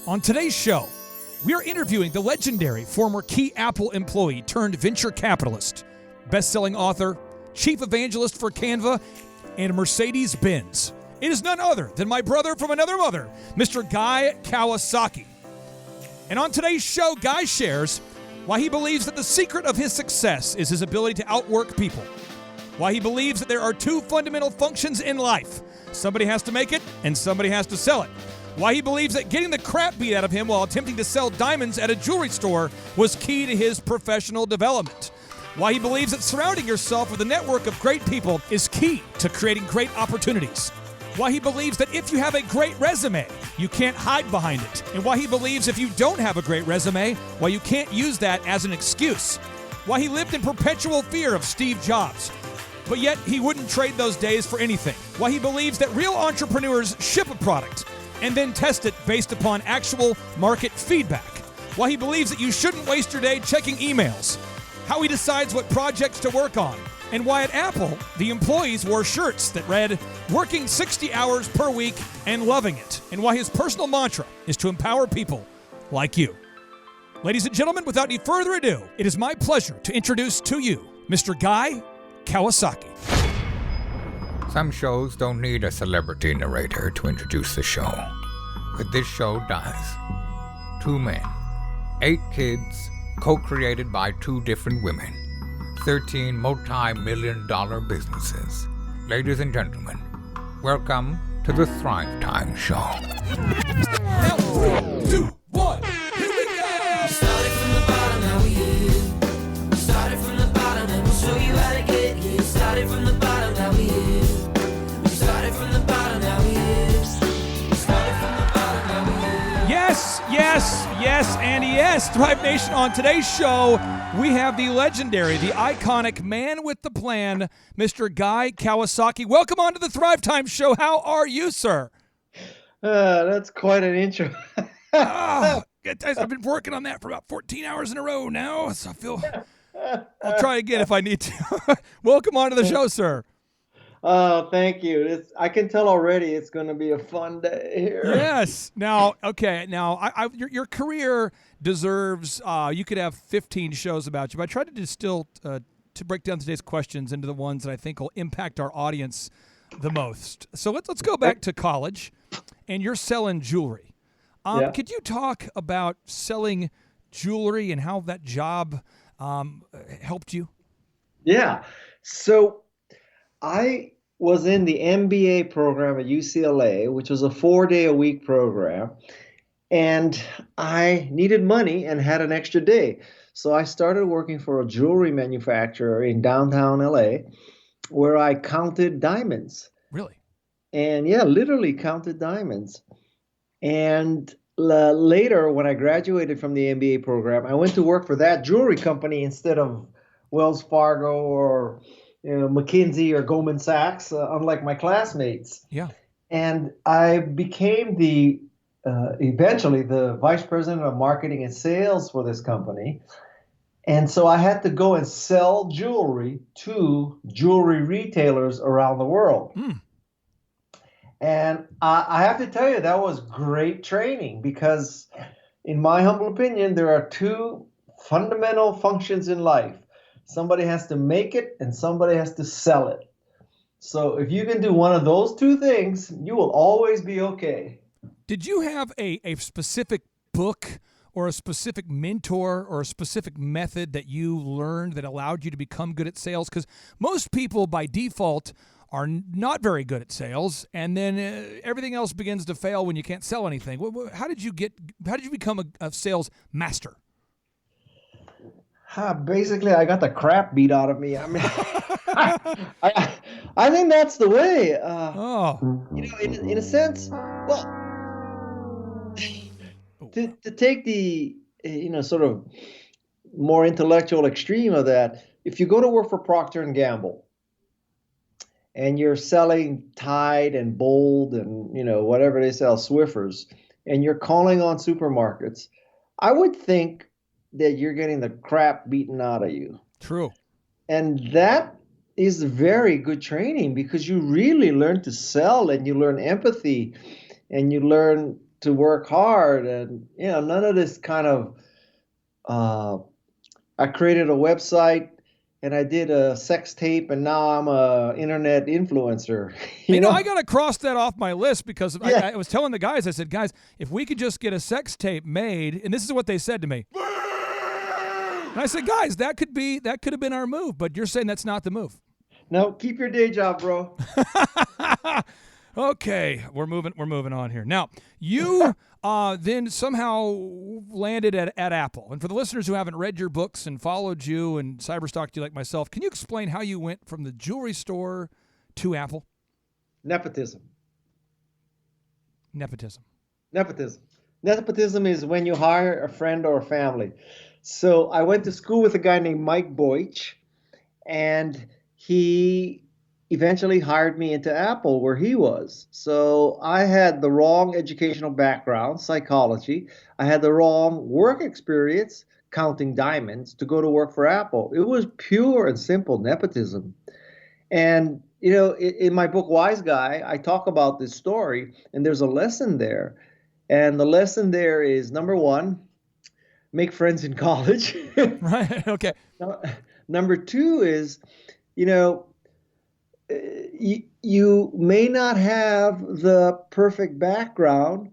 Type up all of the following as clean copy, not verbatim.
On today's show, we are interviewing the legendary former key Apple employee turned venture capitalist, best-selling author, chief evangelist for Canva, and Mercedes-Benz. It is none other than my brother from another mother, Mr. Guy Kawasaki. And on today's show, Guy shares why he believes that the secret of his success is his ability to outwork people, why he believes that there are two fundamental functions in life. Somebody has to make it, and somebody has to sell it. Why he believes that getting the crap beat out of him while attempting to sell diamonds at a jewelry store was key to his professional development. Why he believes that surrounding yourself with a network of great people is key to creating great opportunities. Why he believes that if you have a great resume, you can't hide behind it. And why he believes if you don't have a great resume, why you can't use that as an excuse. Why he lived in perpetual fear of Steve Jobs, but yet he wouldn't trade those days for anything. Why he believes that real entrepreneurs ship a product and then test it based upon actual market feedback. Why he believes that you shouldn't waste your day checking emails. How he decides what projects to work on. And why at Apple, the employees wore shirts that read, "Working 60 hours per week and loving it." And why his personal mantra is to empower people like you. Ladies and gentlemen, without any further ado, it is my pleasure to introduce to you Mr. Guy Kawasaki. Some shows don't need a celebrity narrator to introduce the show, but this show does. 2 men, 8 kids, co-created by 2 different women, 13 multi-million-dollar businesses. Ladies and gentlemen, welcome to the Thrivetime Show. 3, 2, 1, here we go! Started from the bottom, now we here. Started from the bottom, and we'll show you how to get here. Started from the bottom, now we here. Started from the bottom, now we here. Started from the bottom, now we here. Yes, and yes, Thrive Nation. On today's show, we have the legendary, the iconic man with the plan, Mr. Guy Kawasaki. Welcome on to the Thrive Time Show. How are you, sir? That's quite an intro. I've been working on that for about 14 hours in a row now, so I feel I'll try again if I need to. Welcome on to the show, sir. Oh, thank you. I can tell already it's going to be a fun day here. Yes. Now, your career deserves, you could have 15 shows about you, but I tried to distill, to break down today's questions into the ones that I think will impact our audience the most. So let's go back to college, and you're selling jewelry. Yeah. Could you talk about selling jewelry and how that job helped you? Yeah. So I was in the MBA program at UCLA, which was a 4-day-a-week program, and I needed money and had an extra day. So I started working for a jewelry manufacturer in downtown LA where I counted diamonds. Really? And yeah, literally counted diamonds. And later, when I graduated from the MBA program, I went to work for that jewelry company instead of Wells Fargo or McKinsey or Goldman Sachs, unlike my classmates. Yeah. And I became eventually the vice president of marketing and sales for this company. And so I had to go and sell jewelry to jewelry retailers around the world. Mm. And I have to tell you, that was great training because, in my humble opinion, there are 2 fundamental functions in life. Somebody has to make it and somebody has to sell it. So if you can do one of those 2 things, you will always be okay. Did you have a specific book or a specific mentor or a specific method that you learned that allowed you to become good at sales? Because most people by default are not very good at sales, and then everything else begins to fail when you can't sell anything. How did you become a sales master? Basically, I got the crap beat out of me. I mean, I think that's the way. In a sense, well, to take the sort of more intellectual extreme of that, if you go to work for Procter and Gamble, and you're selling Tide and Bold and whatever they sell, Swiffers, and you're calling on supermarkets, I would think that you're getting the crap beaten out of you. True. And that is very good training because you really learn to sell and you learn empathy and you learn to work hard, and none of this kind of. I created a website and I did a sex tape, and now I'm a internet influencer. I got to cross that off my list because Yeah. I was telling the guys, I said, guys, if we could just get a sex tape made, and this is what they said to me. And I said, guys, that could have been our move, but you're saying that's not the move. No, keep your day job, bro. Okay, we're moving on here. Now, you then somehow landed at Apple. And for the listeners who haven't read your books and followed you and cyberstalked you like myself, can you explain how you went from the jewelry store to Apple? Nepotism. Nepotism. Nepotism is when you hire a friend or a family. So I went to school with a guy named Mike Boych, and he eventually hired me into Apple where he was. So I had the wrong educational background, psychology. I had the wrong work experience, counting diamonds, to go to work for Apple. It was pure and simple nepotism. And, in my book, Wise Guy, I talk about this story, and there's a lesson there. And the lesson there is, number one, make friends in college. Right, okay. Number two is, you may not have the perfect background,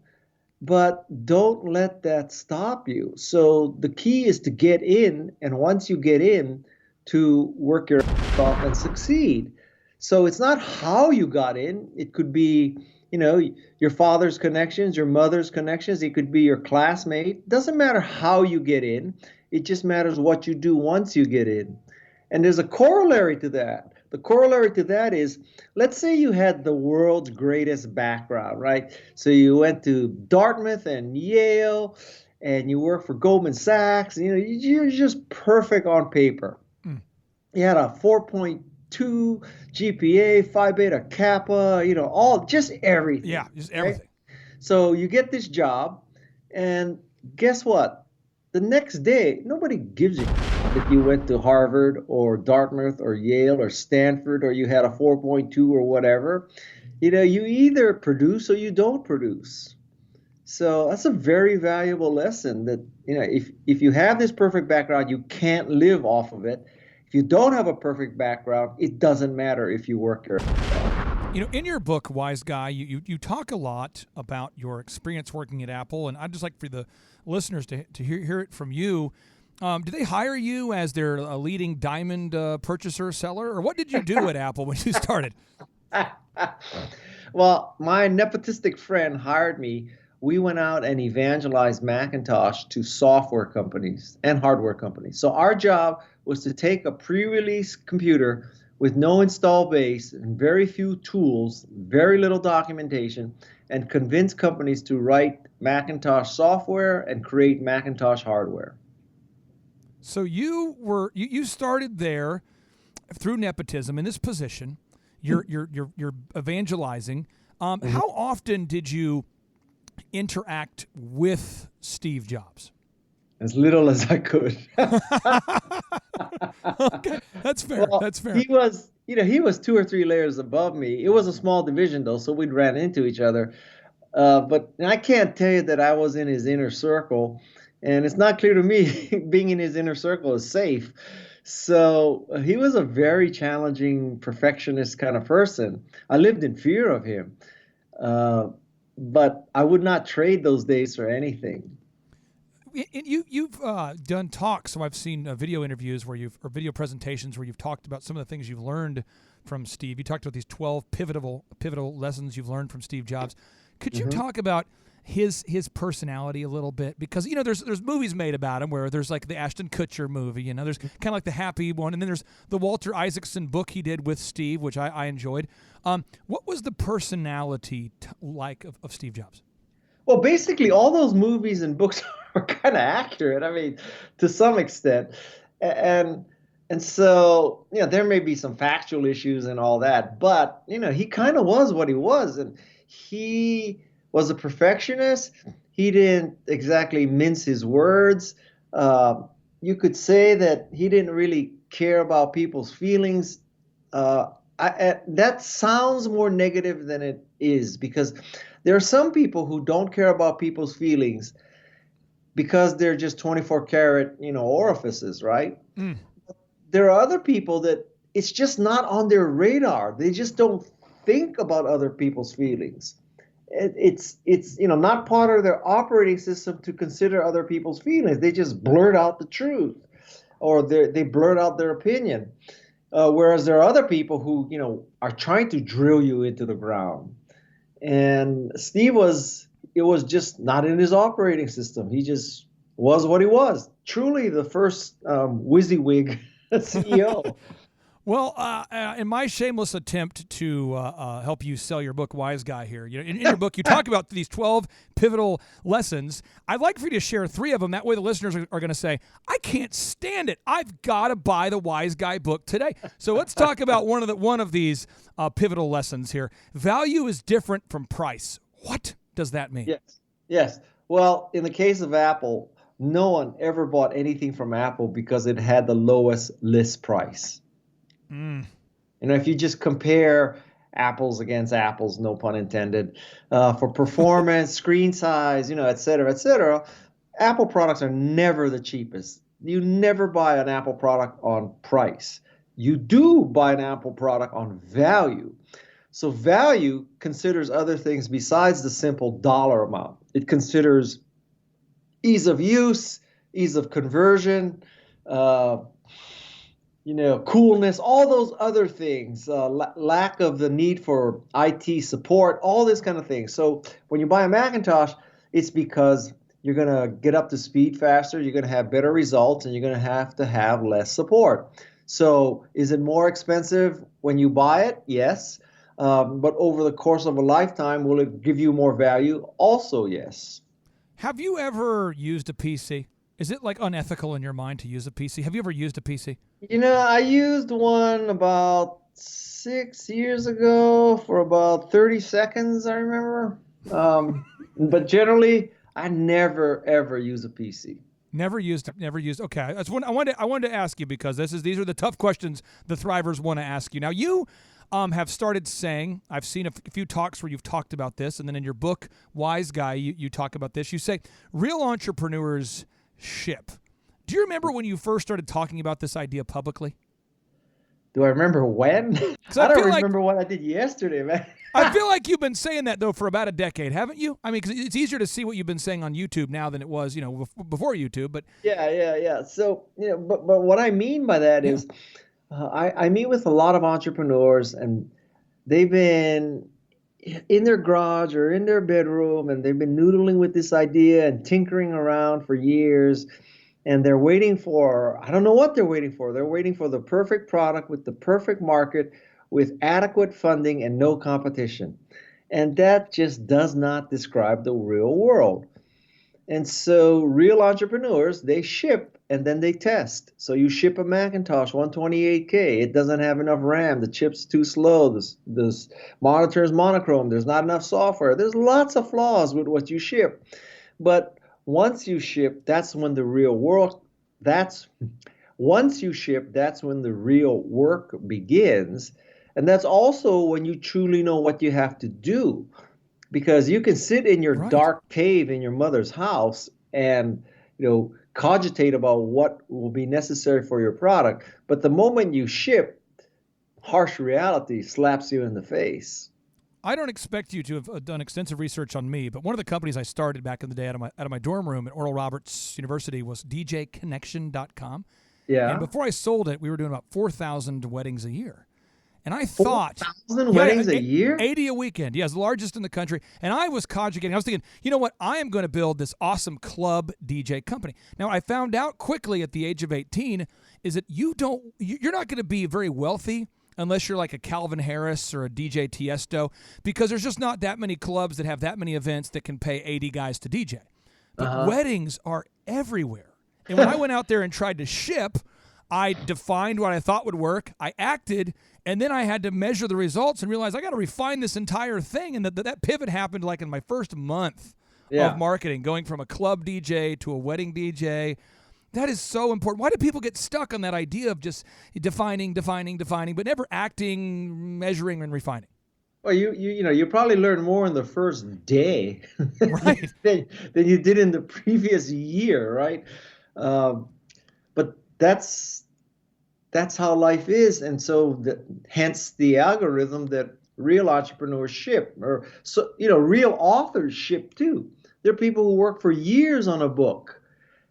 but don't let that stop you. So the key is to get in, and once you get in, to work your ass off and succeed. So it's not how you got in. It could be, your father's connections, your mother's connections. It could be your classmate. Doesn't matter how you get in. It just matters what you do once you get in. And there's a corollary to that. The corollary to that is, let's say you had the world's greatest background, right? So you went to Dartmouth and Yale, and you worked for Goldman Sachs. You're just perfect on paper. You had a 4.2 GPA, Phi Beta Kappa, just everything. Yeah, just everything. Right? So you get this job, and guess what? The next day, nobody gives a if you went to Harvard or Dartmouth or Yale or Stanford, or you had a 4.2 or whatever. You either produce or you don't produce. So that's a very valuable lesson that, if you have this perfect background, you can't live off of it. If you don't have a perfect background, it doesn't matter if you work your in your book, Wise Guy, you talk a lot about your experience working at Apple, and I'd just like for the listeners to hear it from you. Did they hire you as their leading diamond purchaser, seller, or what did you do at Apple when you started? Well, my nepotistic friend hired me. We went out and evangelized Macintosh to software companies and hardware companies. So our job was to take a pre-release computer with no install base and very few tools, very little documentation, and convince companies to write Macintosh software and create Macintosh hardware. So you started there through nepotism in this position. You're evangelizing. How often did you interact with Steve Jobs? As little as I could. Okay, that's fair. Well, that's fair. He was 2 or 3 layers above me. It was a small division though, so we'd ran into each other. But I can't tell you that I was in his inner circle. And it's not clear to me being in his inner circle is safe. So he was a very challenging perfectionist kind of person. I lived in fear of him. But I would not trade those days for anything. You've done talks, so I've seen video interviews or video presentations where you've talked about some of the things you've learned from Steve. You talked about these 12 pivotal lessons you've learned from Steve Jobs. Could you talk about his personality a little bit? Because there's movies made about him where there's like the Ashton Kutcher movie, there's kind of like the happy one, and then there's the Walter Isaacson book he did with Steve, which I enjoyed. What was the personality like of Steve Jobs? Well, basically all those movies and books are kind of accurate. I mean, to some extent, and so there may be some factual issues and all that, but he kind of was what he was, and he was a perfectionist. He didn't exactly mince his words. You could say that he didn't really care about people's feelings. That sounds more negative than it is, because there are some people who don't care about people's feelings because they're just 24 karat, orifices, right? There are other people that it's just not on their radar. They just don't think about other people's feelings. It's not part of their operating system to consider other people's feelings. They just blurt out the truth, or they blurt out their opinion. Whereas there are other people who, are trying to drill you into the ground. And Steve it was just not in his operating system. He just was what he was. Truly the first WYSIWYG CEO. Well, in my shameless attempt to help you sell your book, Wise Guy, here, in your book, you talk about these 12 pivotal lessons. I'd like for you to share 3 of them. That way the listeners are going to say, I can't stand it. I've got to buy the Wise Guy book today. So let's talk about one of these pivotal lessons here. Value is different from price. What does that mean? Yes. Well, in the case of Apple, no one ever bought anything from Apple because it had the lowest list price. If you just compare apples against apples, no pun intended, for performance, screen size, et cetera, Apple products are never the cheapest. You never buy an Apple product on price. You do buy an Apple product on value. So value considers other things besides the simple dollar amount. It considers ease of use, ease of conversion, coolness, all those other things, lack of the need for IT support, all this kind of thing. So when you buy a Macintosh, it's because you're going to get up to speed faster, you're going to have better results, and you're going to have less support. So is it more expensive when you buy it? Yes. But over the course of a lifetime, will it give you more value? Also, yes. Have you ever used a PC? Is it unethical in your mind to use a PC? Have you ever used a PC? I used one about 6 years ago for about 30 seconds, I remember. But generally, I never, ever use a PC. Never used. Okay, that's one I wanted to ask you, because these are the tough questions the Thrivers want to ask you. Now, you have started saying, I've seen a few talks where you've talked about this, and then in your book, Wise Guy, you talk about this. You say, real entrepreneurs ship. Do you remember when you first started talking about this idea publicly? Do I remember when? I don't remember what I did yesterday, man. I feel like you've been saying that, though, for about a decade, haven't you? I mean, because it's easier to see what you've been saying on YouTube now than it was, before YouTube. But yeah. So, but what I mean by that is I meet with a lot of entrepreneurs, and they've been in their garage or in their bedroom, and they've been noodling with this idea and tinkering around for years. And they're waiting for, I don't know what they're waiting for. They're waiting for the perfect product with the perfect market, with adequate funding and no competition. And that just does not describe the real world. And so real entrepreneurs, they ship and then they test. So you ship a Macintosh 128K. It doesn't have enough RAM. The chip's too slow. The monitor is monochrome. There's not enough software. There's lots of flaws with what you ship. But once you ship, that's when the real work begins. And that's also when you truly know what you have to do. Because you can sit in your dark cave in your mother's house and, cogitate about what will be necessary for your product. But the moment you ship, harsh reality slaps you in the face. I don't expect you to have done extensive research on me, but one of the companies I started back in the day out of my dorm room at Oral Roberts University was DJConnection.com. Yeah. And before I sold it, we were doing about 4,000 weddings a year. And I thought 4,000 weddings a year? 80 a weekend. Yeah, it's the largest in the country. And I was cogitating. I was thinking, you know what? I am going to build this awesome club DJ company. Now, I found out quickly at the age of 18 is that you're not going to be very wealthy unless you're like a Calvin Harris or a DJ Tiesto, because there's just not that many clubs that have that many events that can pay 80 guys to DJ. But weddings are everywhere. And when I went out there and tried to ship, I defined what I thought would work. I acted, and then I had to measure the results and realize I got to refine this entire thing. And that pivot happened like in my first month of marketing, going from a club DJ to a wedding DJ. That is so important. Why do people get stuck on that idea of just defining, but never acting, measuring, and refining? Well, you probably learned more in the first day Right. than you did in the previous year, right? Um, but that's how life is, and so hence the algorithm that real entrepreneurship, or so real authorship too. There are people who work for years on a book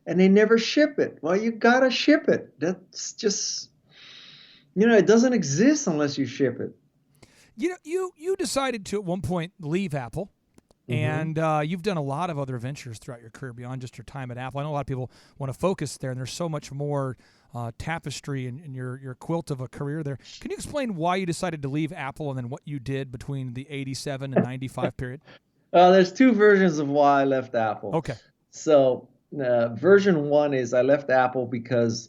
and they never ship it. Well, you gotta ship it. That's just it doesn't exist unless you ship it. You decided to at one point leave Apple, and you've done a lot of other ventures throughout your career beyond just your time at Apple. I know a lot of people want to focus there, and there's so much more tapestry in your quilt of a career there. Can you explain why you decided to leave Apple and then what you did between the 87 and 95 period? There's two versions of why I left Apple. Okay. So version one is I left Apple because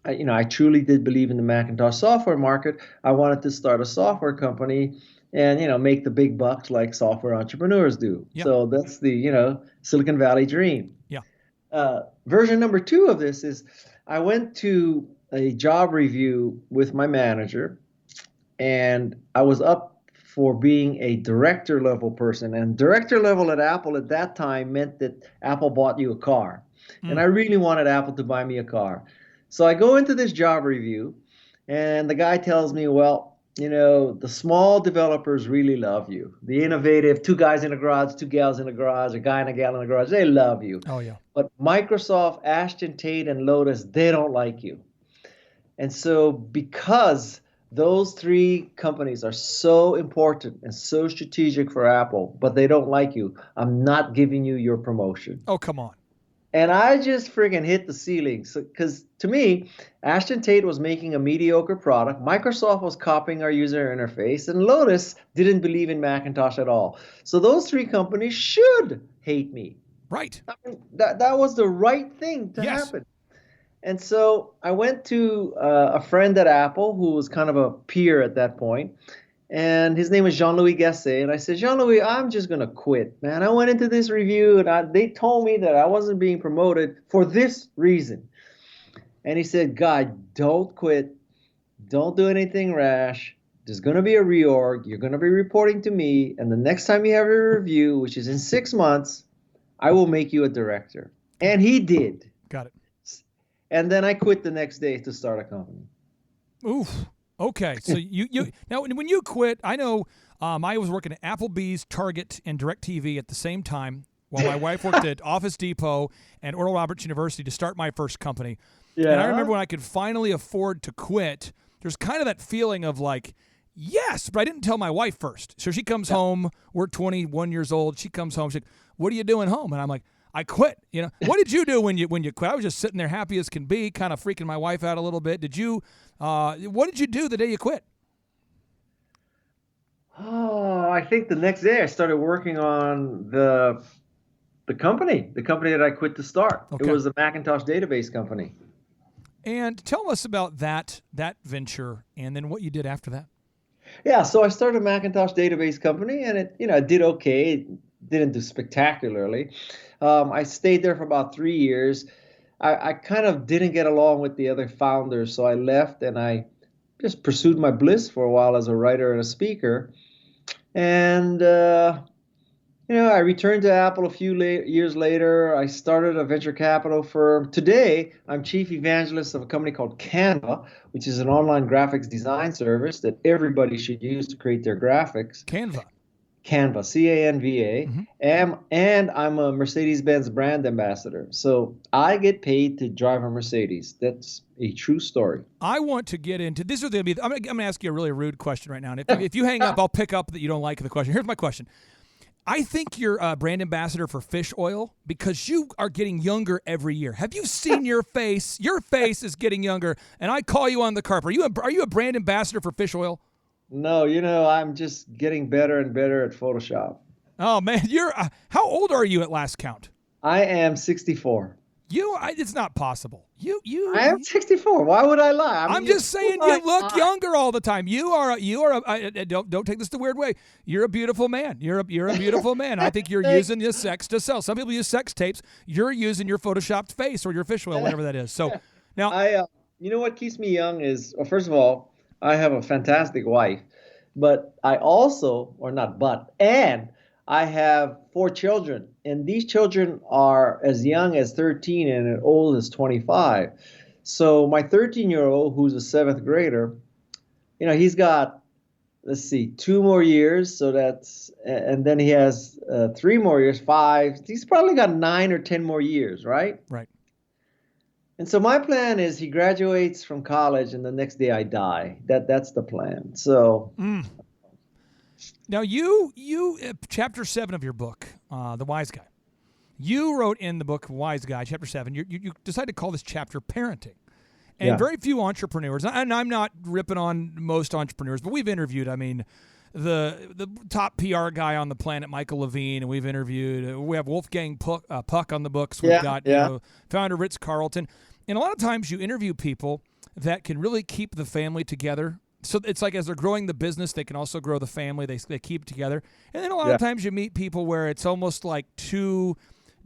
I truly did believe in the Macintosh software market. I wanted to start a software company and make the big bucks like software entrepreneurs do. Yep. So that's the Silicon Valley dream. Yeah. Version number two of this is I went to a job review with my manager, and I was up for being a director level person. And director level at Apple at that time meant that Apple bought you a car. And I really wanted Apple to buy me a car. So I go into this job review, and the guy tells me, well, the small developers really love you. The innovative, two guys in a garage, two gals in a garage, a guy and a gal in a garage, they love you. Oh, yeah. But Microsoft, Ashton Tate, and Lotus, they don't like you. And so because those three companies are so important and so strategic for Apple, but they don't like you, I'm not giving you your promotion. Oh, come on. And I just friggin' hit the ceiling. So, because to me, Ashton Tate was making a mediocre product. Microsoft was copying our user interface, and Lotus didn't believe in Macintosh at all. So those three companies should hate me. Right. I mean, that was the right thing to happen. And so I went to a friend at Apple who was kind of a peer at that point. And his name was Jean-Louis Gasset. And I said, Jean-Louis, I'm just going to quit, man. I went into this review and they told me that I wasn't being promoted for this reason. And he said, God, don't quit. Don't do anything rash. There's going to be a reorg. You're going to be reporting to me. And the next time you have a review, which is in 6 months, I will make you a director. And he did. Got it. And then I quit the next day to start a company. Oof. Okay, so you now when you quit, I know I was working at Applebee's, Target, and DirecTV at the same time, while my wife worked at Office Depot and Oral Roberts University to start my first company. Yeah. And I remember when I could finally afford to quit, there's kind of that feeling of like, yes, but I didn't tell my wife first. So she comes home, we're 21 years old. She comes home, she's like, what are you doing home? And I'm like, I quit. What did you do when you quit? I was just sitting there happy as can be, kind of freaking my wife out a little bit. What did you do the day you quit? Oh, I think the next day I started working on the company that I quit to start. Okay. It was a Macintosh database company. And tell us about that venture and then what you did after that. Yeah, so I started a Macintosh database company, and it did okay. It didn't do spectacularly. I stayed there for about 3 years. I kind of didn't get along with the other founders, so I left and I just pursued my bliss for a while as a writer and a speaker. And, I returned to Apple a few years later. I started a venture capital firm. Today, I'm chief evangelist of a company called Canva, which is an online graphics design service that everybody should use to create their graphics. Canva, Canva. And I'm a Mercedes-Benz brand ambassador. So I get paid to drive a Mercedes. That's a true story. I want to get into this. I'm going to ask you a really rude question right now. And if you hang up, I'll pick up that you don't like the question. Here's my question. I think you're a brand ambassador for fish oil because you are getting younger every year. Have you seen your face? Your face is getting younger, and I call you on the carpet. Are you a brand ambassador for fish oil? No, I'm just getting better and better at Photoshop. Oh, man. How old are you at last count? I am 64. It's not possible. I am 64. Why would I lie? I'm just saying you look younger all the time. Don't take this the weird way. You're a beautiful man. You're a beautiful man. I think you're using your sex to sell. Some people use sex tapes. You're using your photoshopped face or your fish oil, whatever that is. So now what keeps me young is, well, first of all, I have a fantastic wife. but I also, or not but, and I have 4 children, and these children are as young as 13 and as old as 25. So my 13-year-old, who's a seventh grader, he's got, let's see, 2 more years. So and then he has 3 more years, 5. He's probably got 9 or 10 more years, right? Right. And so my plan is he graduates from college and the next day I die. That's the plan. So Now you chapter 7 of your book, The Wise Guy. You wrote in the book Wise Guy, chapter 7. You decided to call this chapter parenting. And very few entrepreneurs, and I'm not ripping on most entrepreneurs, but we've interviewed, I mean, the top PR guy on the planet, Michael Levine, and we have Wolfgang Puck on the books. We've got founder Ritz-Carlton. And a lot of times you interview people that can really keep the family together. So it's like as they're growing the business, they can also grow the family. They keep it together. And then a lot of times you meet people where it's almost like two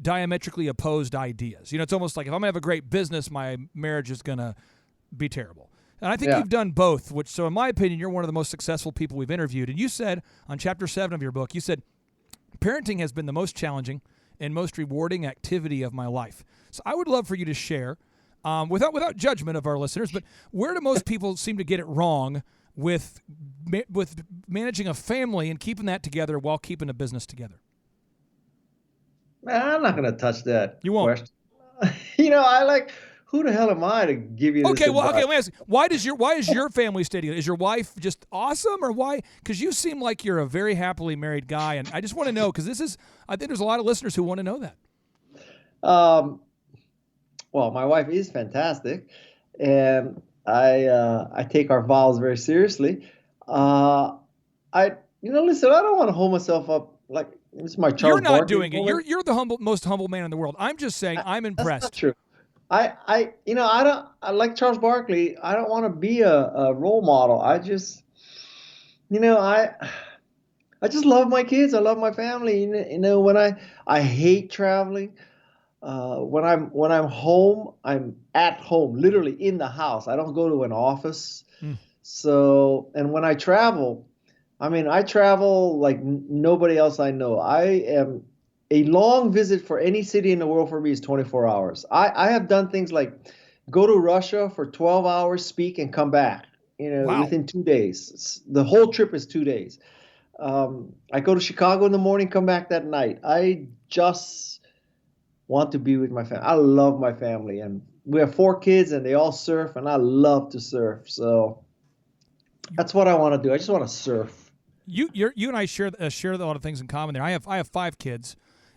diametrically opposed ideas. It's almost like if I'm going to have a great business, my marriage is going to be terrible. And I think you've done both, so in my opinion, you're one of the most successful people we've interviewed. And you said on chapter 7 of your book, you said, parenting has been the most challenging and most rewarding activity of my life. So I would love for you to share, without judgment of our listeners, but where do most people seem to get it wrong with managing a family and keeping that together while keeping a business together? I'm not going to touch that. You won't. Question. Who the hell am I to give you this advice? Let me ask you, why is your family stay together? Is your wife just awesome, or why? Because you seem like you're a very happily married guy, and I just want to know, because I think there's a lot of listeners who want to know that. Well, my wife is fantastic, and I take our vows very seriously. Listen, I don't want to hold myself up like it's my Charles. You're not Barkley doing moment. it. You're the most humble man in the world. I'm just saying I'm impressed. That's not true. I like Charles Barkley. I don't want to be a role model. I just love my kids. I love my family. When I hate traveling. When I'm home, I'm at home, literally in the house. I don't go to an office. So, and when I travel, I travel like nobody else I know. A long visit for any city in the world for me is 24 hours. I have done things like go to Russia for 12 hours, speak, and come back, within 2 days. The whole trip is 2 days. I go to Chicago in the morning, come back that night. I just want to be with my family. I love my family, and we have 4 kids, and they all surf, and I love to surf. So that's what I want to do. I just want to surf. You and I share a lot of things in common there. I have 5 kids,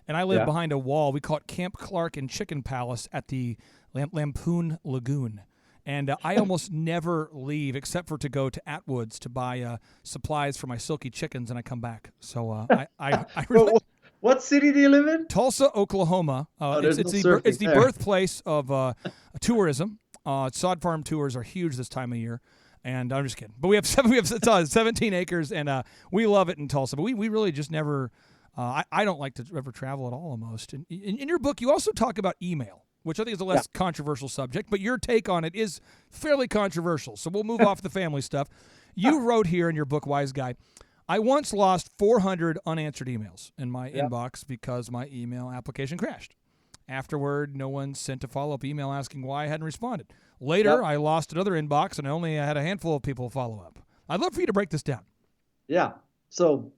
and I live behind a wall. We call it Camp Clark and Chicken Palace at the Lampoon Lagoon. And I almost never leave except for to go to Atwood's to buy supplies for my silky chickens, and I come back. So I really... What city do you live in? Tulsa, Oklahoma. It's the birthplace of tourism. Sod Farm tours are huge this time of year. And I'm just kidding. But we have 17 acres, and we love it in Tulsa. But we really just never I don't like to ever travel at all almost. And in your book, you also talk about email, which I think is a less controversial subject. But your take on it is fairly controversial. So we'll move off the family stuff. You wrote here in your book, Wise Guy, I once lost 400 unanswered emails in my inbox because my email application crashed. Afterward, no one sent a follow-up email asking why I hadn't responded. Later, I lost another inbox and I only had a handful of people follow up. I'd love for you to break this down. Yeah. So,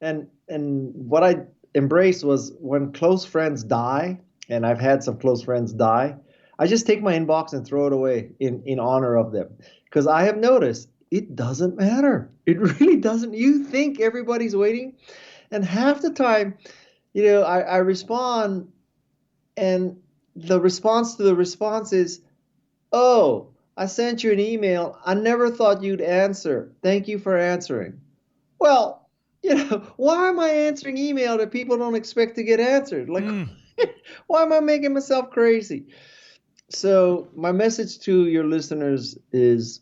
and what I embraced was when close friends die, and I've had some close friends die, I just take my inbox and throw it away in honor of them. Because I have noticed it doesn't matter. It really doesn't. You think everybody's waiting, and half the time, I respond, and the response to the response is, "Oh, I sent you an email. I never thought you'd answer. Thank you for answering." Well, why am I answering email that people don't expect to get answered? Like, why am I making myself crazy? So my message to your listeners is,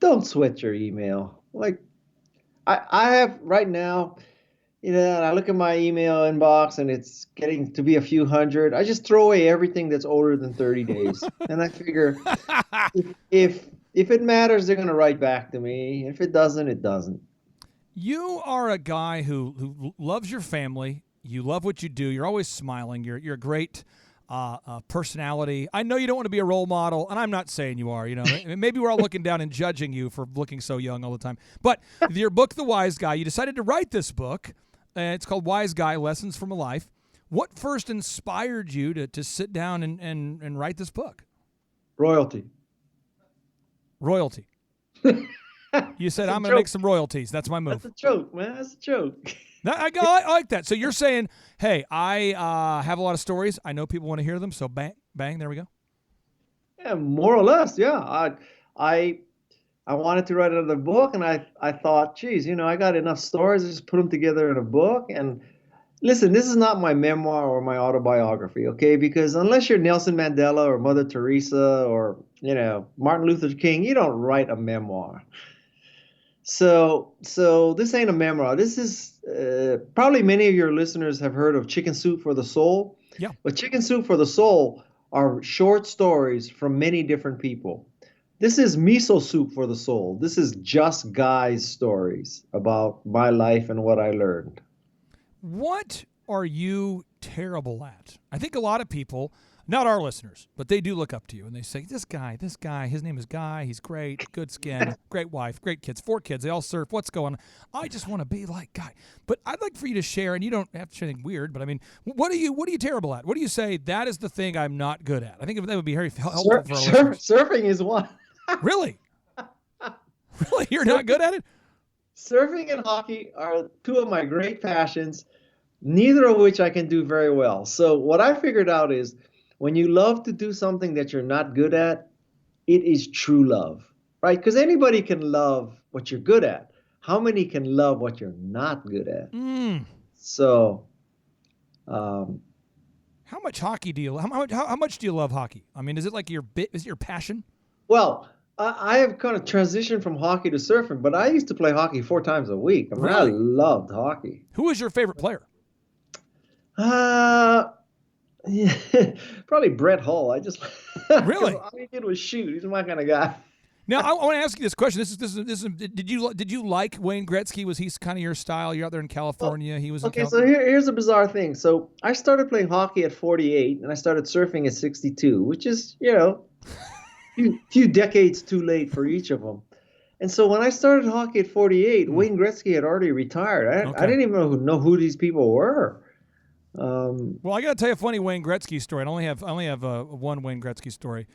don't sweat your email. Like, I have right now, I look at my email inbox and it's getting to be a few hundred. I just throw away everything that's older than 30 days. And I figure if if it matters, they're going to write back to me. If it doesn't, it doesn't. You are a guy who loves your family. You love what you do. You're always smiling. You're a great personality. I know you don't want to be a role model, and I'm not saying you are. You know, maybe we're all looking down and judging you for looking so young all the time. But your book, The Wise Guy, you decided to write this book. It's called Wise Guy: Lessons from a Life. What first inspired you to sit down and write this book? Royalty. Royalty. You said, I'm going to make some royalties. That's my move. That's a joke, man. That's a joke. I like that. So you're saying, hey, I have a lot of stories. I know people want to hear them. So bang, bang, there we go. Yeah, more or less. Yeah. I wanted to write another book, and I thought, geez, I got enough stories. I just put them together in a book. And listen, this is not my memoir or my autobiography, okay? Because unless you're Nelson Mandela or Mother Teresa or, Martin Luther King, you don't write a memoir. So this ain't a memoir. This is probably many of your listeners have heard of Chicken Soup for the Soul. Yeah. But Chicken Soup for the Soul are short stories from many different people. This is Miso Soup for the Soul. This is just guys' stories about my life and what I learned. What are you terrible at? I think a lot of people, not our listeners, but they do look up to you and they say, this guy, his name is Guy. He's great, good skin, great wife, great kids, 4 kids. They all surf. What's going on? I just want to be like Guy. But I'd like for you to share, and you don't have to share anything weird, but I mean, what are you terrible at? What do you say, that is the thing I'm not good at? I think that would be very helpful for our listeners. Surfing is one. Really? Really? You're not good at it? Surfing and hockey are 2 of my great passions, neither of which I can do very well. So what I figured out is when you love to do something that you're not good at, it is true love, right? Because anybody can love what you're good at. How many can love what you're not good at? So, how much hockey do you? How much do you love hockey? I mean, is it like is it your passion? Well, I have kind of transitioned from hockey to surfing, but I used to play hockey 4 times a week. I mean, Really? I loved hockey. Who is your favorite player? Yeah, probably Brett Hull. I just Really? all he did was shoot. He's my kind of guy. Now I want to ask you this question. This is. Did you like Wayne Gretzky? Was he kind of your style? You're out there in California. He was. Okay, so here's a bizarre thing. So I started playing hockey at 48, and I started surfing at 62, which is few decades too late for each of them. And so when I started hockey at 48, Wayne Gretzky had already retired. I didn't even know who these people were. Well, I got to tell you a funny Wayne Gretzky story. I only have one Wayne Gretzky story.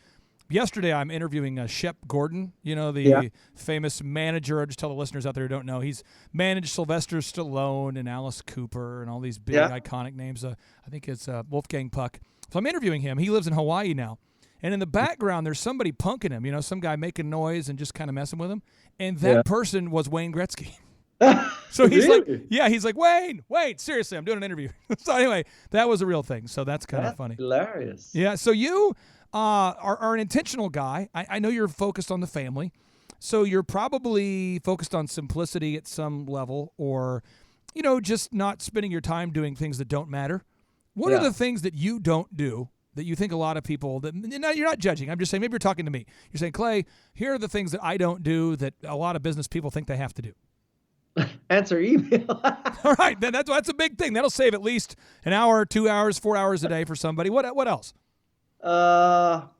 Yesterday, I'm interviewing Shep Gordon, the famous manager. I'll just tell the listeners out there who don't know. He's managed Sylvester Stallone and Alice Cooper and all these big iconic names. I think it's Wolfgang Puck. So I'm interviewing him. He lives in Hawaii now. And in the background, there's somebody punking him, some guy making noise and just kind of messing with him. And that person was Wayne Gretzky. So he's he's like, Wayne, seriously, I'm doing an interview. So anyway, that was a real thing. So that's kind of funny. Hilarious. Yeah. So you are an intentional guy. I know you're focused on the family. So you're probably focused on simplicity at some level or, just not spending your time doing things that don't matter. What are the things that you don't do that you think a lot of people you're not judging. I'm just saying, maybe you're talking to me. You're saying, Clay, here are the things that I don't do that a lot of business people think they have to do. Answer email. All right, then that's a big thing. That'll save at least an hour, 2 hours, 4 hours a day for somebody. What else? Well,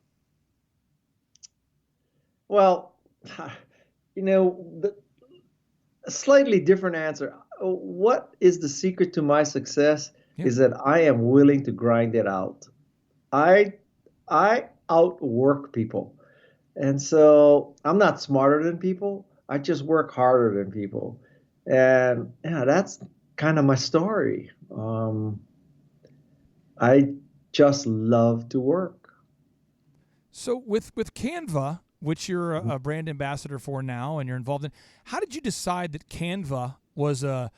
a slightly different answer. What is the secret to my success is that I am willing to grind it out. I outwork people. And so I'm not smarter than people. I just work harder than people. And that's kind of my story. I just love to work. So with Canva, which you're a brand ambassador for now and you're involved in, how did you decide that Canva was a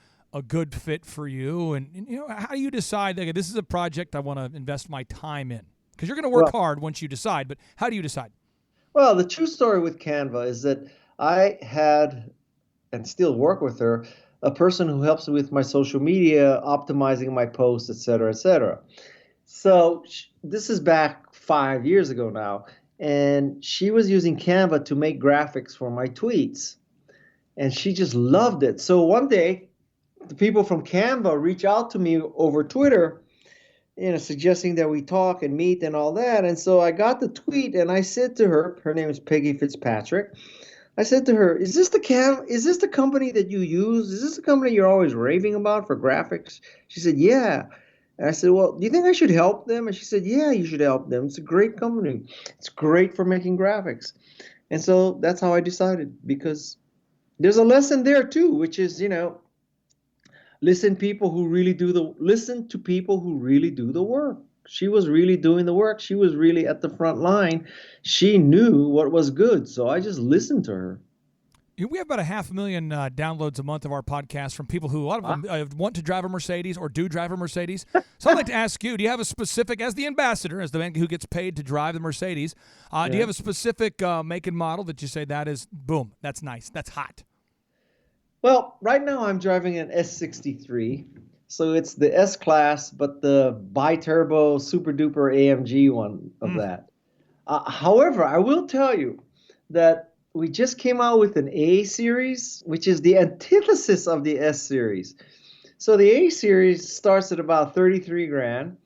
good fit for you? And how do you decide, okay, this is a project I want to invest my time in? Because you're going to work hard once you decide, but how do you decide? Well, the true story with Canva is that I had, and still work with her, a person who helps me with my social media, optimizing my posts, et cetera, et cetera. So this is back 5 years ago now. and she was using Canva to make graphics for my tweets, and she just loved it. So one day, the people from Canva reach out to me over Twitter, suggesting that we talk and meet and all that. And so I got the tweet, and I said to her name is Peggy Fitzpatrick. I said to her, is this the company that you use? Is this the company you're always raving about for graphics? She said, yeah. And I said, well, do you think I should help them? And she said, yeah, you should help them. It's a great company. It's great for making graphics. And so that's how I decided, because there's a lesson there too, which is, listen to people who really do the work. She was really doing the work. She was really at the front line. She knew what was good. So I just listened to her. We have about 500,000 downloads a month of our podcast from people who, a lot of them want to drive a Mercedes or do drive a Mercedes. So I'd like to ask you, do you have a specific, as the ambassador, as the man who gets paid to drive the Mercedes, do you have a specific make and model that you say that is, boom, that's nice, that's hot? Well, right now I'm driving an S63. So it's the S-Class, but the bi-turbo super-duper AMG one of that. However, I will tell you that we just came out with an A series, which is the antithesis of the S series. So the A series starts at about 33 grand,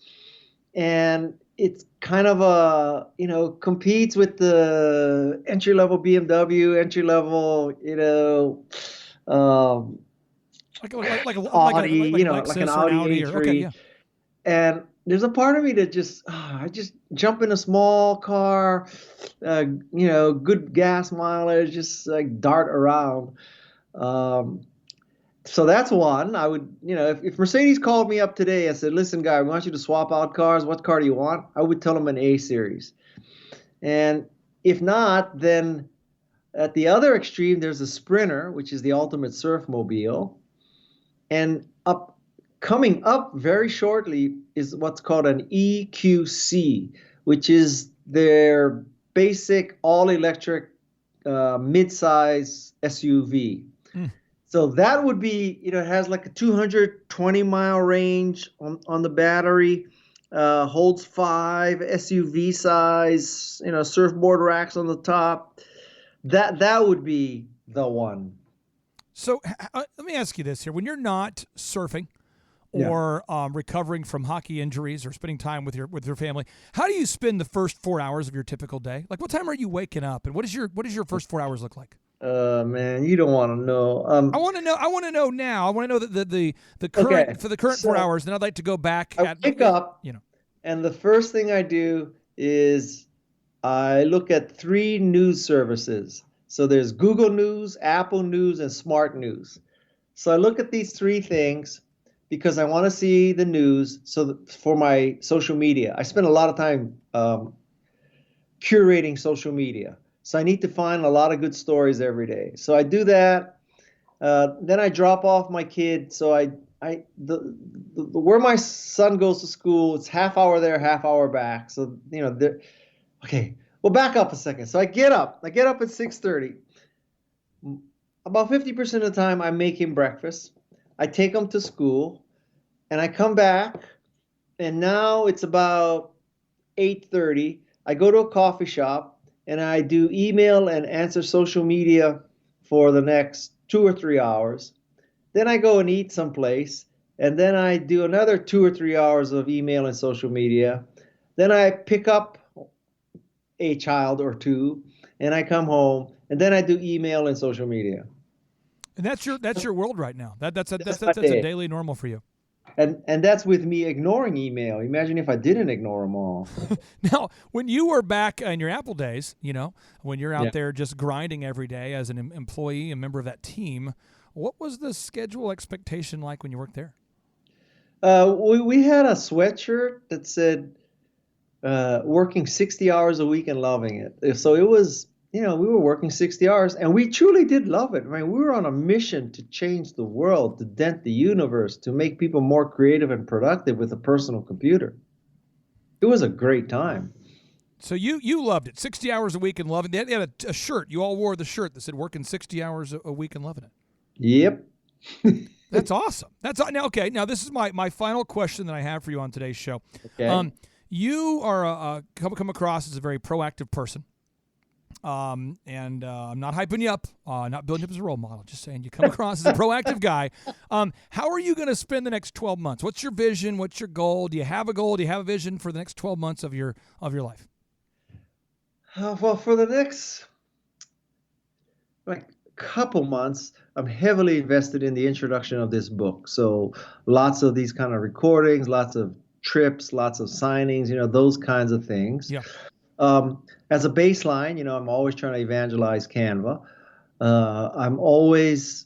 and it's kind of competes with the entry-level BMW, entry-level, like an Audi, like an Audi A3. Okay, yeah. And there's a part of me that I just jump in a small car, good gas mileage, just like dart around. So that's one. I would, if Mercedes called me up today and said, listen, guy, we want you to swap out cars. What car do you want? I would tell them an A series. And if not, then at the other extreme, there's a Sprinter, which is the ultimate surf mobile. And coming up very shortly is what's called an EQC, which is their basic all-electric mid-size SUV. So that would be, it has like a 220-mile range on the battery, holds 5 SUV size, surfboard racks on the top. That would be the one. So let me ask you this here. When you're not surfing or recovering from hockey injuries or spending time with your family, how do you spend the first 4 hours of your typical day? Like, what time are you waking up, and what does your first 4 hours look like? Man, you don't want to know. I want to know. I want to know now. I want to know the current for the current 4 hours. Then I'd like to go back. I wake up, and the first thing I do is I look at 3 news services. So there's Google News, Apple News, and Smart News. So I look at these 3 things because I want to see the news. So for my social media, I spend a lot of time curating social media. So I need to find a lot of good stories every day. So I do that. Then I drop off my kid. So where my son goes to school, it's half hour there, half hour back. So okay. Well, back up a second. So I get up at 6:30. About 50% of the time, I make him breakfast. I take him to school, and I come back, and now it's about 8:30. I go to a coffee shop, and I do email and answer social media for the next 2 or 3 hours. Then I go and eat someplace, and then I do another 2 or 3 hours of email and social media. Then I pick up a child or 2, and I come home, and then I do email and social media. And that's your world right now. That's a daily normal for you. And that's with me ignoring email. Imagine if I didn't ignore them all. Now, when you were back in your Apple days, when you're out there just grinding every day as an employee, a member of that team, what was the schedule expectation like when you worked there? We had a sweatshirt that said working 60 hours a week and loving it. So it was, we were working 60 hours, and we truly did love it. I mean, we were on a mission to change the world, to dent the universe, to make people more creative and productive with a personal computer. It was a great time. So you loved it, 60 hours a week and loving it. They had a shirt. You all wore the shirt that said working 60 hours a week and loving it. Yep. That's awesome. Now, okay. Now, this is my final question that I have for you on today's show. Okay. You are come across as a very proactive person. And I'm not hyping you up, not building you up as a role model, just saying you come across as a proactive guy. How are you going to spend the next 12 months? What's your vision? What's your goal? Do you have a goal? Do you have a vision for the next 12 months of your life? Well, for the next couple months, I'm heavily invested in the introduction of this book. So lots of these kind of recordings, lots of trips, lots of signings, those kinds of things. Yeah. As a baseline, I'm always trying to evangelize Canva. I'm always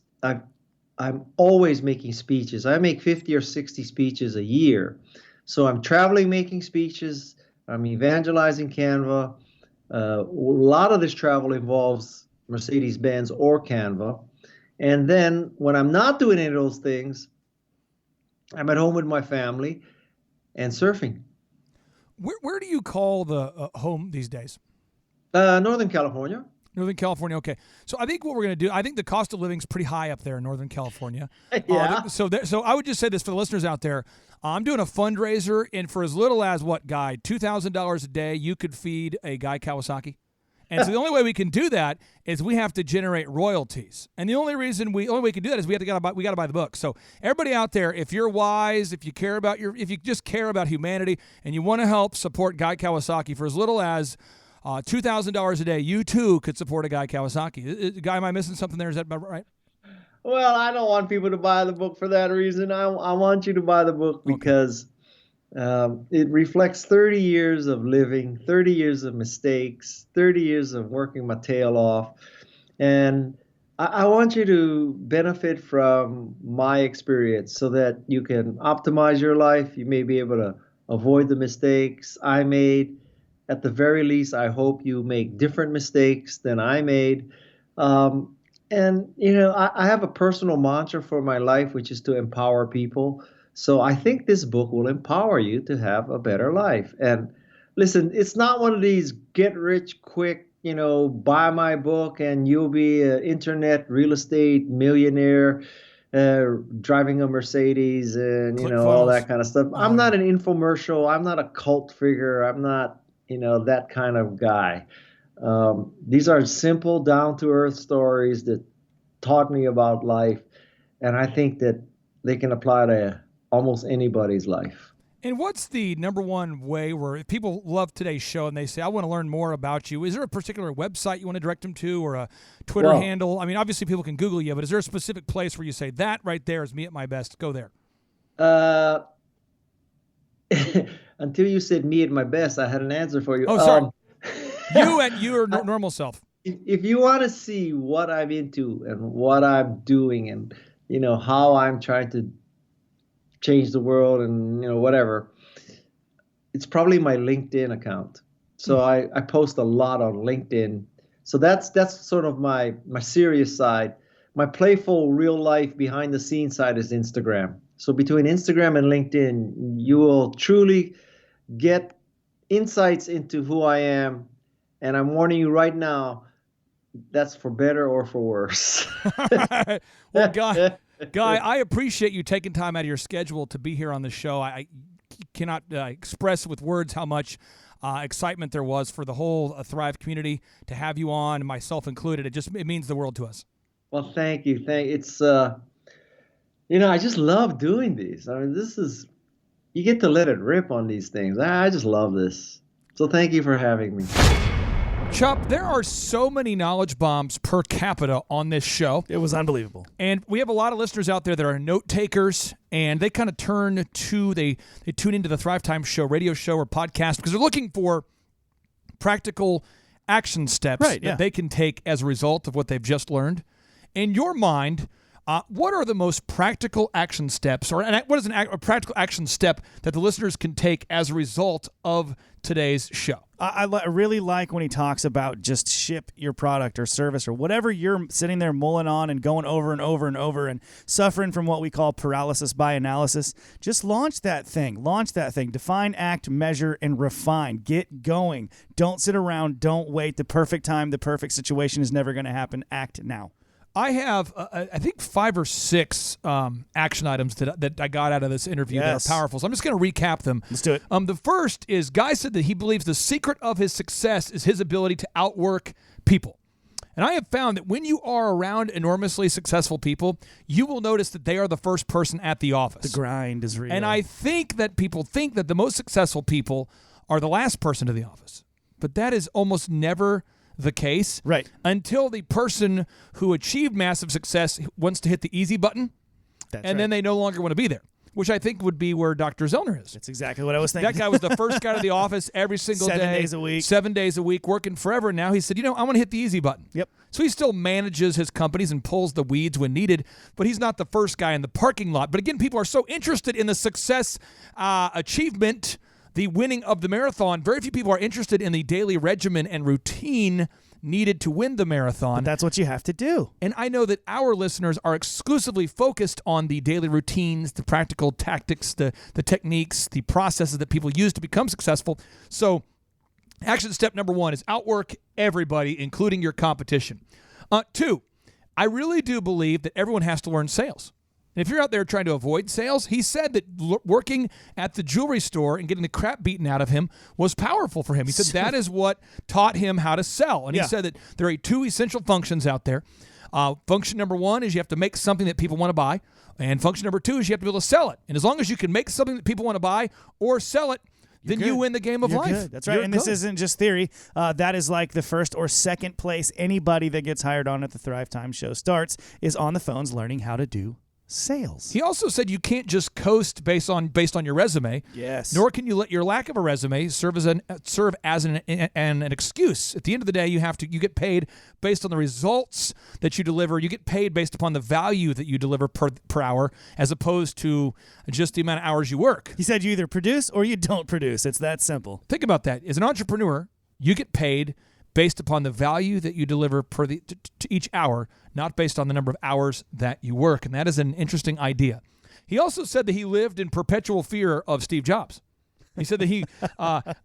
making speeches. I make 50 or 60 speeches a year. So I'm traveling, making speeches. I'm evangelizing Canva. A lot of this travel involves Mercedes-Benz or Canva. And then when I'm not doing any of those things, I'm at home with my family and surfing. Where do you call the home these days? Northern California. Northern California, okay. So I think what we're going to do, I think the cost of living is pretty high up there in Northern California. Yeah. So I would just say this for the listeners out there. I'm doing a fundraiser, and for as little as Guy, $2,000 a day, you could feed a Guy Kawasaki. And so the only way we can do that is we have to generate royalties. And the only way we can do that is we got to buy the book. So everybody out there, if you're wise, if you just care about humanity and you want to help support Guy Kawasaki for as little as $2,000 a day, you too could support a Guy Kawasaki. Guy, am I missing something there? Is that about right? Well, I don't want people to buy the book for that reason. I want you to buy the book because it reflects 30 years of living, 30 years of mistakes, 30 years of working my tail off. And I want you to benefit from my experience so that you can optimize your life. You may be able to avoid the mistakes I made. At the very least, I hope you make different mistakes than I made. And, I have a personal mantra for my life, which is to empower people. So I think this book will empower you to have a better life. And listen, it's not one of these get rich quick, buy my book and you'll be an internet real estate millionaire, driving a Mercedes and, all that kind of stuff. I'm not an infomercial. I'm not a cult figure. I'm not, that kind of guy. These are simple, down-to-earth stories that taught me about life. And I think that they can apply to almost anybody's life. And what's the number one way where if people love today's show and they say, I want to learn more about you, is there a particular website you want to direct them to or a Twitter handle? I mean, obviously people can Google you, but is there a specific place where you say, that right there is me at my best? Go there. Until you said me at my best, I had an answer for you. Oh, sorry. You and your normal self. If you want to see what I'm into and what I'm doing and, how I'm trying to change the world and, whatever, it's probably my LinkedIn account. So I post a lot on LinkedIn. So that's sort of my serious side. My playful, real life, behind the scenes side is Instagram. So between Instagram and LinkedIn, you will truly get insights into who I am. And I'm warning you right now, that's for better or for worse. Well, Guy, I appreciate you taking time out of your schedule to be here on the show. I cannot express with words how much excitement there was for the whole Thrive community to have you on, myself included. It means the world to us. Well, thank you. It's, I just love doing these. I mean, you get to let it rip on these things. I just love this. So thank you for having me. Chup, there are so many knowledge bombs per capita on this show. It was unbelievable. And we have a lot of listeners out there that are note takers, and they kind of tune into the Thrivetime show, radio show, or podcast because they're looking for practical action steps that they can take as a result of what they've just learned. In your mind, what are the most practical action steps, or what is a practical action step that the listeners can take as a result of today's show? I really like when he talks about just ship your product or service or whatever you're sitting there mulling on and going over and over and over and suffering from what we call paralysis by analysis. Just launch that thing. Define, act, measure, and refine. Get going. Don't sit around. Don't wait. The perfect time, the perfect situation is never going to happen. Act now. I have, I think, 5 or 6 action items that I got out of this interview that are powerful. So I'm just going to recap them. Let's do it. The first is Guy said that he believes the secret of his success is his ability to outwork people. And I have found that when you are around enormously successful people, you will notice that they are the first person at the office. The grind is real. And I think that people think that the most successful people are the last person to the office. But that is almost never the case. Right. Until the person who achieved massive success wants to hit the easy button, then they no longer want to be there, which I think would be where Dr. Zellner is. That's exactly what I was thinking. That guy was the first guy to the office every single day. 7 days a week. 7 days a week, working forever. And now he said, I want to hit the easy button. Yep. So he still manages his companies and pulls the weeds when needed, but he's not the first guy in the parking lot. But again, people are so interested in the success, achievement, the winning of the marathon. Very few people are interested in the daily regimen and routine needed to win the marathon. But that's what you have to do. And I know that our listeners are exclusively focused on the daily routines, the practical tactics, the techniques, the processes that people use to become successful. So action step number 1 is outwork everybody, including your competition. 2, I really do believe that everyone has to learn sales. And if you're out there trying to avoid sales, he said that working at the jewelry store and getting the crap beaten out of him was powerful for him. He said that is what taught him how to sell. And he said that there are 2 essential functions out there. Function number 1 is you have to make something that people want to buy. And function number 2 is you have to be able to sell it. And as long as you can make something that people want to buy or sell it, then you win the game of life. Good. That's right. And this isn't just theory. That is like the first or second place anybody that gets hired on at the Thrivetime show starts is on the phones learning how to do sales. He also said you can't just coast based on your resume. Yes. Nor can you let your lack of a resume serve as an excuse. At the end of the day, you get paid based on the results that you deliver. You get paid based upon the value that you deliver per hour, as opposed to just the amount of hours you work. He said you either produce or you don't produce. It's that simple. Think about that. As an entrepreneur, you get paid based upon the value that you deliver to each hour, not based on the number of hours that you work. And that is an interesting idea. He also said that he lived in perpetual fear of Steve Jobs. He said that he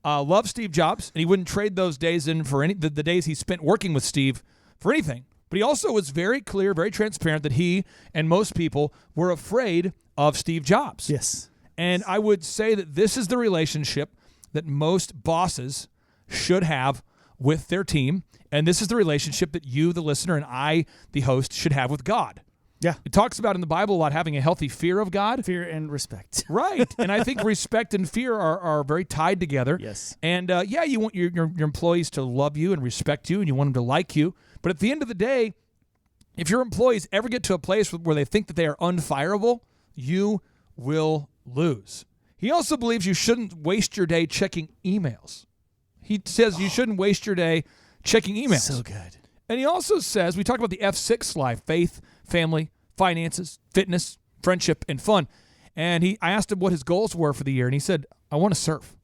loved Steve Jobs, and he wouldn't trade those days in for the days he spent working with Steve for anything. But he also was very clear, very transparent that he and most people were afraid of Steve Jobs. Yes. And I would say that this is the relationship that most bosses should have with their team, and this is the relationship that you, the listener, and I, the host, should have with God. Yeah. It talks about in the Bible a lot having a healthy fear of God. Fear and respect. Right. And I think respect and fear are very tied together. Yes. And you want your employees to love you and respect you, and you want them to like you. But at the end of the day, if your employees ever get to a place where they think that they are unfireable, you will lose. He also believes you shouldn't waste your day checking emails. He says you shouldn't waste your day checking emails. So good. And he also says, we talked about the F6 life, faith, family, finances, fitness, friendship, and fun. And I asked him what his goals were for the year, and he said, I want to surf.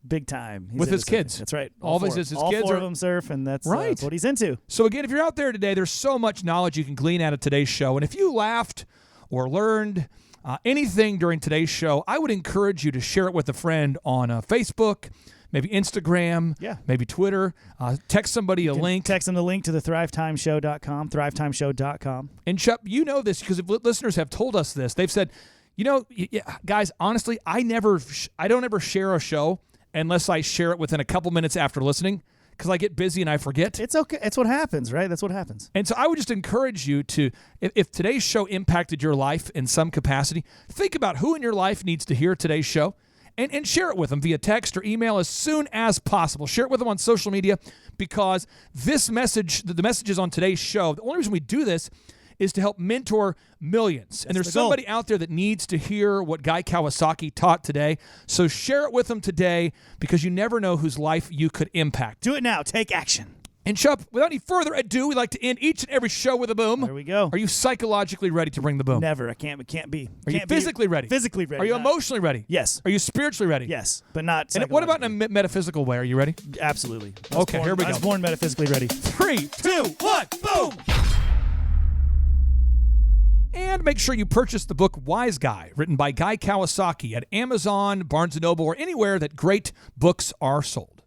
Big time. He's with his into kids. Surfing. That's right. All four. his All kids four are of them surf, and that's right. what he's into. So again, if you're out there today, there's so much knowledge you can glean out of today's show. And if you laughed or learned anything during today's show, I would encourage you to share it with a friend on Facebook, maybe Instagram, maybe Twitter. Text somebody a link. Text them the link to the thrivetimeshow.com, thrivetimeshow.com. And Chuck, you know this because listeners have told us this. They've said, guys, honestly, I don't ever share a show unless I share it within a couple minutes after listening because I get busy and I forget. It's okay. It's what happens, right? That's what happens. And so I would just encourage you to, if today's show impacted your life in some capacity, think about who in your life needs to hear today's show. And share it with them via text or email as soon as possible. Share it with them on social media because this message, the messages on today's show, the only reason we do this is to help mentor millions. And there's somebody out there that needs to hear what Guy Kawasaki taught today. So share it with them today because you never know whose life you could impact. Do it now. Take action. And Chuck, without any further ado, we like to end each and every show with a boom. There we go. Are you psychologically ready to bring the boom? Never. I can't be. Are you physically ready? Physically ready. Are you emotionally ready? Yes. Are you spiritually ready? Yes, but not And what about in a metaphysical way? Are you ready? Absolutely. Okay, here we go. I was born metaphysically ready. 3, 2, 1, boom! And make sure you purchase the book Wise Guy, written by Guy Kawasaki at Amazon, Barnes & Noble, or anywhere that great books are sold.